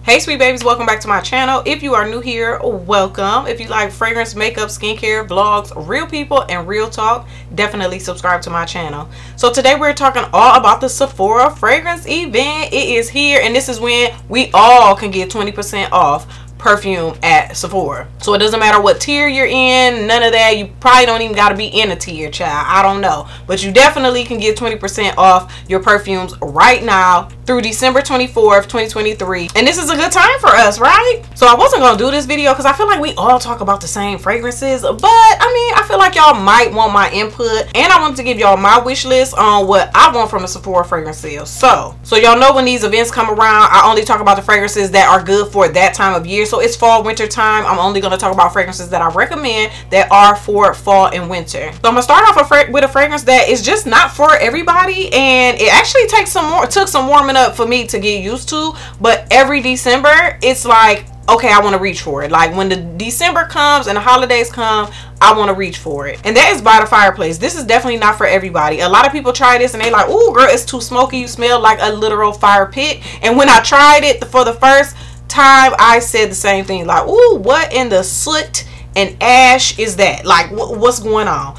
Hey sweet babies, welcome back to my channel. If you are new here, welcome. If you like fragrance, makeup, skincare, vlogs, real people, and real talk, definitely subscribe to my channel. So today we're talking all about the Sephora fragrance event. It is here, and this is when we all can get 20% off perfume at Sephora. So it doesn't matter what tier you're in, none of that. You probably don't even got to be in a tier, child. I don't know, but you definitely can get 20% off your perfumes right now through December 24th, 2023. And this is a good time for us, right? So I wasn't gonna do this video because I feel like we all talk about the same fragrances, but I mean, I feel like y'all might want my input, and I wanted to give y'all my wish list on what I want from a Sephora fragrance sale. So y'all know when these events come around, I only talk about the fragrances that are good for that time of year. So it's fall, winter time. I'm only going to talk about fragrances that I recommend that are for fall and winter. So I'm going to start off with a fragrance that is just not for everybody, and it actually took some warming up for me to get used to. But every December, it's like, okay, I want to reach for it. Like when the December comes and the holidays come, I want to reach for it. And that is By the Fireplace. This is definitely not for everybody. A lot of people try this and they like, ooh girl, it's too smoky. You smell like a literal fire pit. And when I tried it for the first time, I said the same thing, like, ooh, what in the soot and ash is that? Like, what's going on?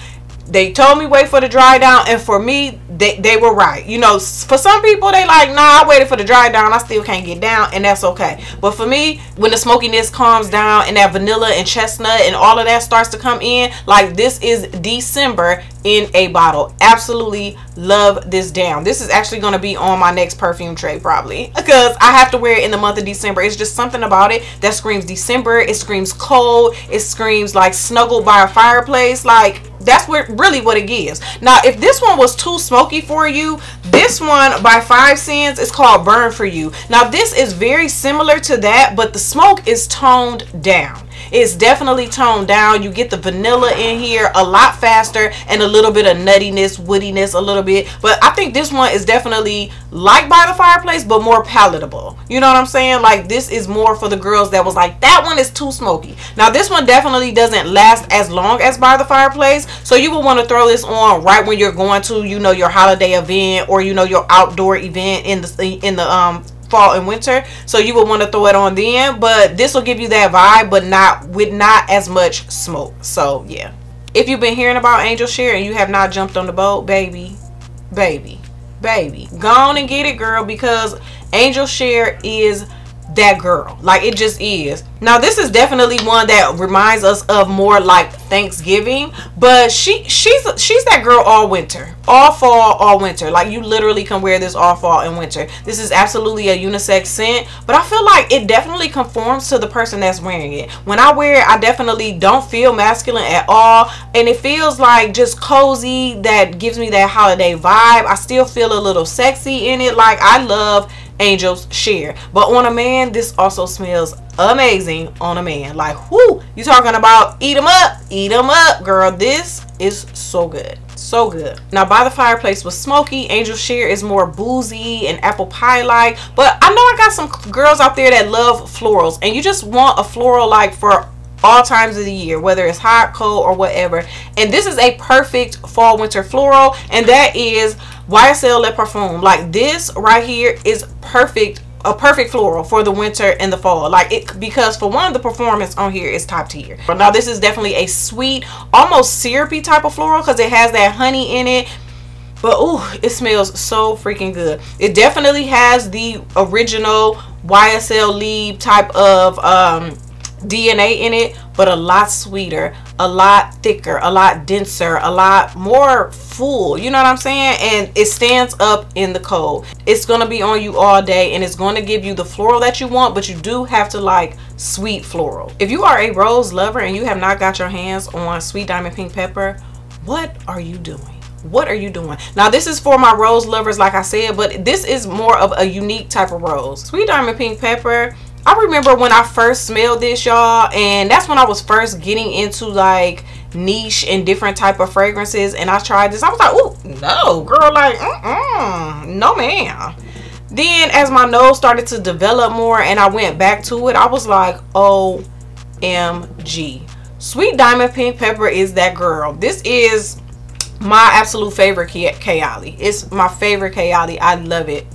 They told me wait for the dry down, and for me, they were right. You know, for some people, they like, nah, I waited for the dry down, I still can't get down, and that's okay. But for me, when the smokiness calms down and that vanilla and chestnut and all of that starts to come in, like, this is December in a bottle. Absolutely love this down. This is actually going to be on my next perfume tray probably, because I have to wear it in the month of December. It's just something about it that screams December. It screams cold. It screams like snuggled by a fireplace. Like, that's really what it gives. Now, if this one was too smoky for you, this one by 5 Cents is called Burn For You. Now, this is very similar to that, but the smoke is toned down. It's definitely toned down. You get the vanilla in here a lot faster and a little bit of nuttiness, woodiness a little bit. But I think this one is definitely like By the Fireplace, but more palatable. You know what I'm saying? Like, this is more for the girls that was like, that one is too smoky. Now, this one definitely doesn't last as long as By the Fireplace. So you will want to throw this on right when you're going to, you know, your holiday event, or, you know, your outdoor event in the fall and winter. So you would want to throw it on then, but this will give you that vibe, but not as much smoke. So yeah, if you've been hearing about Angel Share and you have not jumped on the boat, baby, go on and get it, girl, because Angel Share is that girl. Like, it just is. Now, this is definitely one that reminds us of more like Thanksgiving, but she's that girl all winter, all fall, all winter. Like, you literally can wear this all fall and winter. This is absolutely a unisex scent, but I feel like it definitely conforms to the person that's wearing it. When I wear it, I definitely don't feel masculine at all, and it feels like just cozy. That gives me that holiday vibe. I still feel a little sexy in it. Like, I love Angel's Share, but on a man, this also smells amazing on a man. Like, whoo, you talking about eat 'em up, girl. This is so good, so good. Now, By the Fireplace was smoky. Angel Share is more boozy and apple pie like, but I know I got some girls out there that love florals, and you just want a floral like for all times of the year, whether it's hot, cold, or whatever. And this is a perfect fall winter floral, and that is YSL Le Parfum. Like, this right here is perfect, a perfect floral for the winter and the fall. Like, it, because for one, the performance on here is top tier. Now, this is definitely a sweet, almost syrupy type of floral because it has that honey in it. But ooh, it smells so freaking good. It definitely has the original YSL Lieb type of DNA in it, but a lot sweeter, a lot thicker, a lot denser, a lot more full. You know what I'm saying? And it stands up in the cold. It's going to be on you all day, and it's going to give you the floral that you want, but you do have to like sweet floral. If you are a rose lover and you have not got your hands on Sweet Diamond Pink Pepper, what are you doing? What are you doing? Now, this is for my rose lovers, like I said, but this is more of a unique type of rose. Sweet Diamond Pink Pepper, I remember when I first smelled this, y'all, and that's when I was first getting into like niche and different type of fragrances, and I tried this. I was like, ooh, no, girl, like, no ma'am. Then as my nose started to develop more and I went back to it, I was like, OMG. Sweet Diamond Pink Pepper is that girl. This is my absolute favorite Kayali. It's my favorite Kayali. I love it.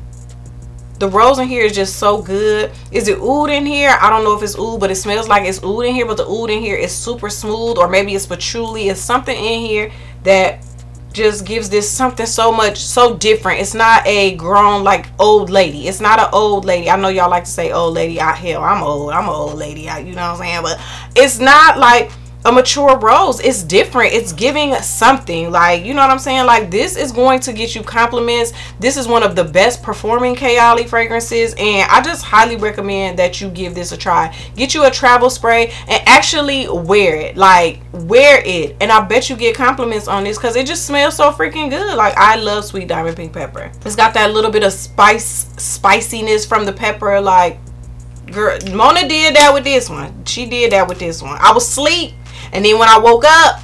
The rose in here is just so good. Is it oud in here? I don't know if it's oud, but it smells like it's oud in here. But the oud in here is super smooth, or maybe it's patchouli. It's something in here that just gives this something so different. It's not a grown like old lady. It's not an old lady. I know y'all like to say old lady. Hell, I'm old. I'm an old lady. You know what I'm saying? But it's not like a mature rose. It's different. It's giving something, like, you know what I'm saying? Like, this is going to get you compliments. This is one of the best performing Kayali fragrances, and I just highly recommend that you give this a try. Get you a travel spray and actually wear it. Like, wear it, and I bet you get compliments on this because it just smells so freaking good. Like, I love Sweet Diamond Pink Pepper. It's got that little bit of spiciness from the pepper. Like, girl, Mona did that with this one. She did that with this one. I was asleep, and then when I woke up,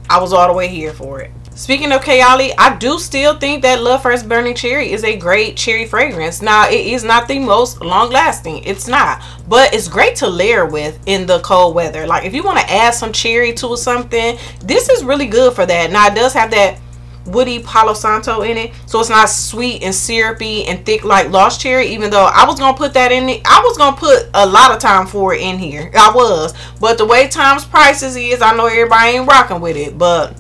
I was all the way here for it. Speaking of Kayali, I do still think that Love First Burning Cherry is a great cherry fragrance. Now, it is not the most long lasting. It's not. But it's great to layer with in the cold weather. Like, if you want to add some cherry to something, this is really good for that. Now, it does have that woody Palo Santo in it, so it's not sweet and syrupy and thick like Lost Cherry, even though I was gonna put that in it. I was gonna put a lot of Time For It in here. I was, but the way Time's prices is, I know everybody ain't rocking with it. But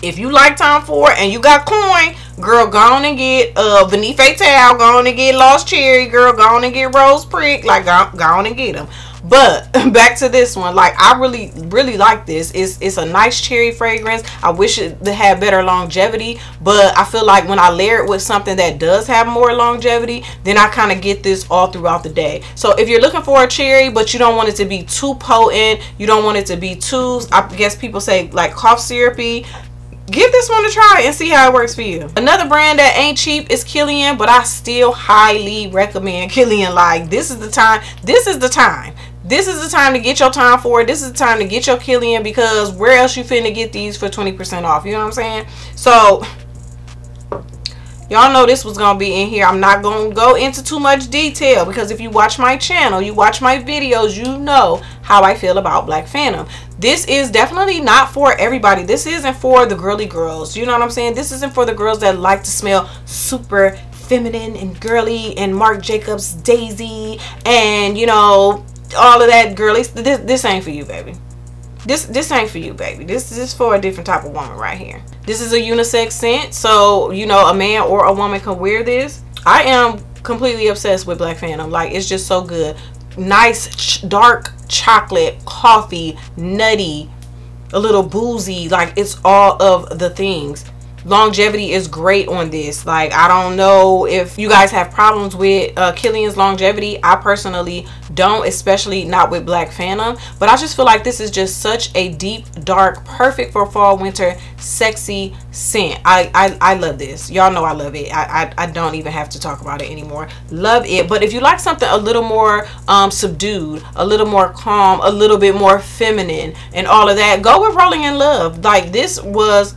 if you like Time For It and you got coin, girl, go on and get Vanille Fatale, go on and get Lost Cherry, girl, go on and get Rose Prick, like, go on and get them. But back to this one, like, I really like this. It's a nice cherry fragrance. I wish it had better longevity, but I feel like when I layer it with something that does have more longevity, then I kind of get this all throughout the day. So if you're looking for a cherry, but you don't want it to be too potent, you don't want it to be too, I guess people say, like, cough syrupy, give this one a try and see how it works for you. Another brand that ain't cheap is Kilian, but I still highly recommend Kilian. Like, this is the time. This is the time. This is the time to get your Time For It. This is the time to get your Kilian, because where else you finna get these for 20% off? You know what I'm saying? So, y'all know this was going to be in here. I'm not going to go into too much detail, because if you watch my channel, you watch my videos, you know how I feel about Black Phantom. This is definitely not for everybody. This isn't for the girly girls. You know what I'm saying? This isn't for the girls that like to smell super feminine and girly and Marc Jacobs Daisy and, you know, all of that girly. This ain't for you, baby. This ain't for you, baby. This is for a different type of woman right here. This is a unisex scent, so, you know, a man or a woman can wear this. I am completely obsessed with Black Phantom. Like, it's just so good. Nice dark chocolate, coffee, nutty, a little boozy. Like, it's all of the things. Longevity is great on this. Like, I don't know if you guys have problems with Kilian's longevity. I personally don't, especially not with Black Phantom. But I just feel like this is just such a deep, dark, perfect for fall, winter, sexy scent. I love this. Y'all know I love it. I don't even have to talk about it anymore. Love it. But if you like something a little more subdued, a little more calm, a little bit more feminine and all of that, go with Rolling in Love. Like, this was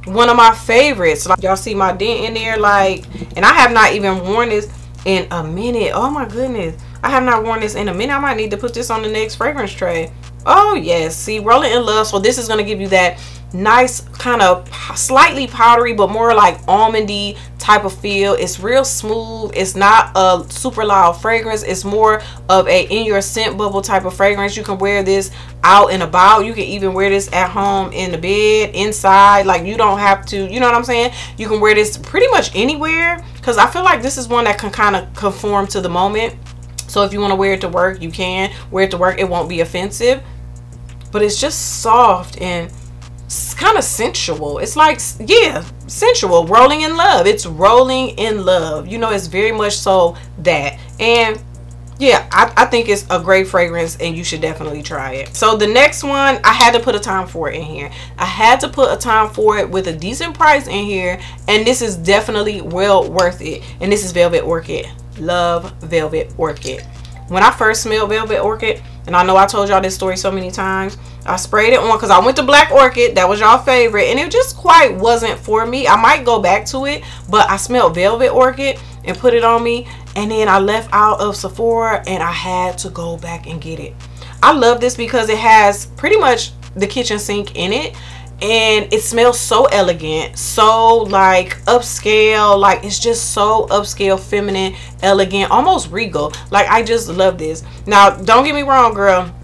one of my favorites. Like, y'all see my dent in there, like, and I have not even worn this in a minute. Oh my goodness, I have not worn this in a minute. I might need to put this on the next fragrance tray. Oh yes, see, Rolling in Love. So this is going to give you that nice kind of slightly powdery but more like almondy type of feel. It's real smooth. It's not a super loud fragrance. It's more of a in your scent bubble type of fragrance. You can wear this out and about. You can even wear this at home, in the bed, inside. Like, you don't have to, you know what I'm saying? You can wear this pretty much anywhere, because I feel like this is one that can kind of conform to the moment. So if you want to wear it to work, you can wear it to work. It won't be offensive, but it's just soft and kind of sensual. It's like, yeah, sensual. Rolling in Love. It's Rolling in Love. You know, it's very much so that. And yeah, I think it's a great fragrance, and you should definitely try it. So the next one, I had to put a Time For It in here. I had to put a Time For It with a decent price in here, and this is definitely well worth it. And this is Velvet Orchid. Love Velvet Orchid. When I first smelled Velvet Orchid, and I know I told y'all this story so many times, I sprayed it on because I went to Black Orchid. That was y'all favorite, and it just quite wasn't for me. I might go back to it, but I smelled Velvet Orchid and put it on me, and then I left out of Sephora and I had to go back and get it. I love this because it has pretty much the kitchen sink in it, and it smells so elegant, so like upscale, like it's just so upscale, feminine, elegant, almost regal. Like I just love this. Now don't get me wrong, girl,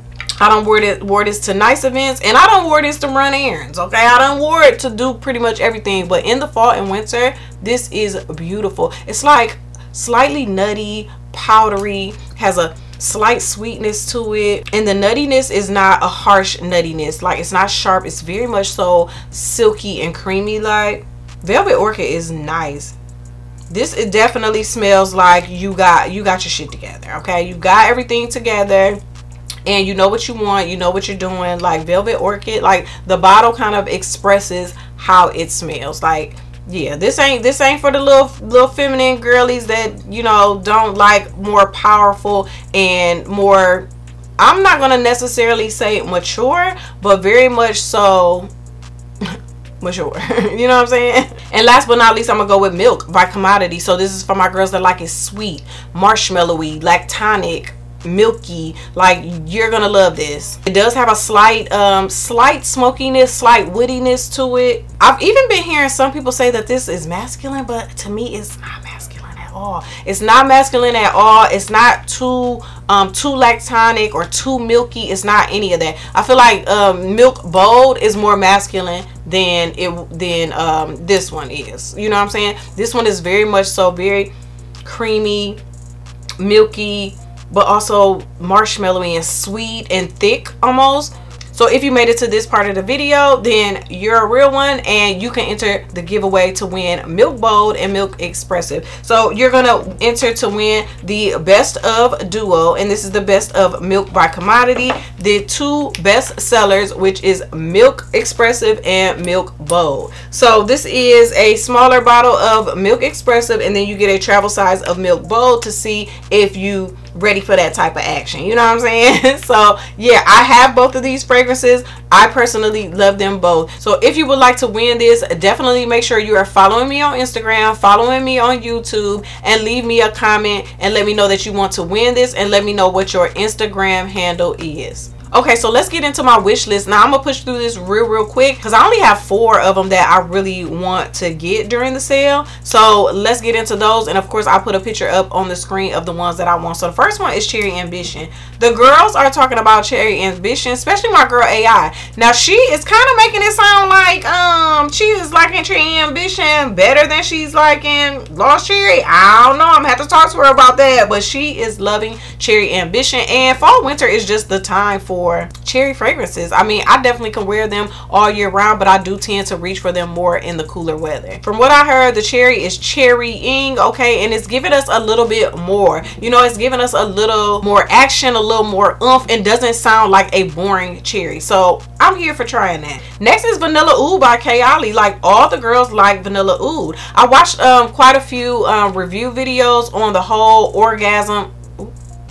I don't wore this to nice events, and I don't wore this to run errands, okay? I don't wore it to do pretty much everything, but in the fall and winter, this is beautiful. It's like slightly nutty, powdery, has a slight sweetness to it, and the nuttiness is not a harsh nuttiness. Like it's not sharp, it's very much so silky and creamy. Like Velvet Orchid is nice. This, it definitely smells like you got your shit together, okay? You got everything together, and you know what you want, you know what you're doing. Like Velvet Orchid, like the bottle kind of expresses how it smells. Like, yeah, this ain't for the little feminine girlies that, you know, don't like more powerful and more, I'm not gonna necessarily say mature, but very much so mature. You know what I'm saying? And last but not least, I'm gonna go with Milk by Commodity. So this is for my girls that like it sweet, marshmallowy, lactonic, milky. Like you're gonna love this. It does have a slight smokiness, slight woodiness to it. I've even been hearing some people say that this is masculine, but to me it's not masculine at all. It's not masculine at all. It's not too lactonic or too milky. It's not any of that. I feel like Milk Bold is more masculine than this one is. You know what I'm saying? This one is very much so very creamy, milky, but also marshmallowy and sweet and thick almost. So if you made it to this part of the video, then you're a real one, and you can enter the giveaway to win Milk Bold and Milk Expressive. So you're gonna enter to win the best of duo, and this is the best of Milk by Commodity, the two best sellers, which is Milk Expressive and Milk Bold. So this is a smaller bottle of Milk Expressive, and then you get a travel size of Milk Bold to see if you ready for that type of action. You know what I'm saying? So yeah, I have both of these fragrances. I personally love them both. So if you would like to win this, definitely make sure you are following me on Instagram, following me on YouTube, and leave me a comment and let me know that you want to win this, and let me know what your Instagram handle is. Okay, so let's get into my wish list. Now I'm gonna push through this real quick because I only have 4 of them that I really want to get during the sale. So let's get into those, and of course I'll put a picture up on the screen of the ones that I want. So the first one is Cherry Ambition. The girls are talking about Cherry Ambition, especially my girl AI. Now she is kind of making it sound like she is liking Cherry Ambition better than she's liking Lost Cherry. I don't know, I'm gonna have to talk to her about that, but she is loving Cherry Ambition, and fall winter is just the time for cherry fragrances. I mean, I definitely can wear them all year round, but I do tend to reach for them more in the cooler weather. From what I heard, the cherry is cherrying, okay, and it's giving us a little bit more, you know, it's giving us a little more action, a little more oomph, and doesn't sound like a boring cherry. So I'm here for trying that. Next is Vanilla Oud by Kayali. Like, all the girls like Vanilla Oud. I watched quite a few review videos on the whole orgasm,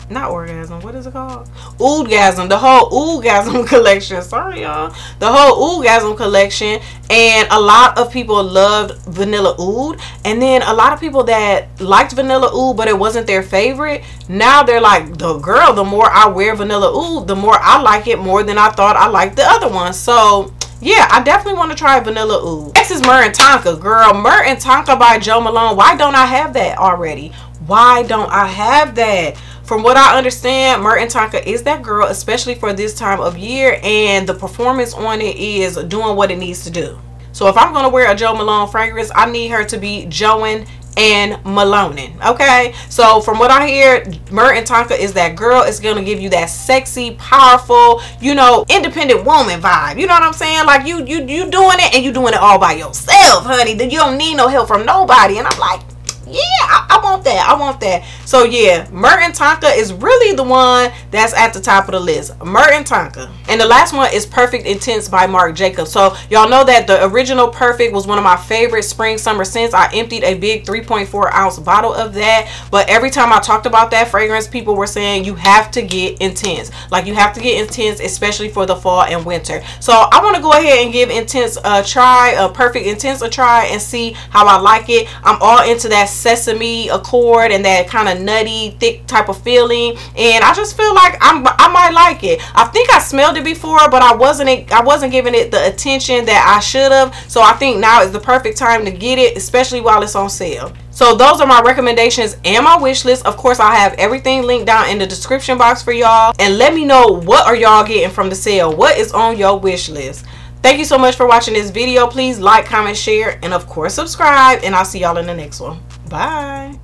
not orgasm, what is it called? Oudgasm, the whole Oudgasm collection. Sorry, y'all. The whole Oudgasm collection, and a lot of people loved Vanilla Oud, and then a lot of people that liked Vanilla Oud but it wasn't their favorite, now they're like, the girl, the more I wear Vanilla Oud, the more I like it more than I thought I liked the other one. So yeah, I definitely want to try Vanilla Oud. Next is Myrrh and Tonka. Girl, Myrrh and Tonka by Jo Malone. Why don't I have that already? Why don't I have that? From what I understand, Myrrh and Tonka is that girl, especially for this time of year, and the performance on it is doing what it needs to do. So if I'm going to wear a Jo Malone fragrance, I need her to be Joan and Malonin, okay? So from what I hear, Myrrh and Tonka is that girl. It's going to give you that sexy, powerful, you know, independent woman vibe. You know what I'm saying? Like you doing it, and you doing it all by yourself, honey. You don't need no help from nobody. And I'm like, yeah, I want that. I want that. So yeah, Myrrh and Tonka is really the one that's at the top of the list. Myrrh and Tonka. And the last one is Perfect Intense by Marc Jacobs. So y'all know that the original Perfect was one of my favorite spring summer scents. I emptied a big 3.4 ounce bottle of that, but every time I talked about that fragrance, people were saying you have to get intense. Like, you have to get intense, especially for the fall and winter. So I want to go ahead and give Intense a try, Perfect Intense a try, and see how I like it. I'm all into that sesame accord and that kind of nutty, thick type of feeling. And I just feel like I might like it. I think I smelled it before, but I wasn't giving it the attention that I should have. So I think now is the perfect time to get it, especially while it's on sale. So those are my recommendations and my wish list. Of course, I'll have everything linked down in the description box for y'all. And let me know, what are y'all getting from the sale? What is on your wish list? Thank you so much for watching this video. Please like, comment, share, and of course subscribe. And I'll see y'all in the next one. Bye.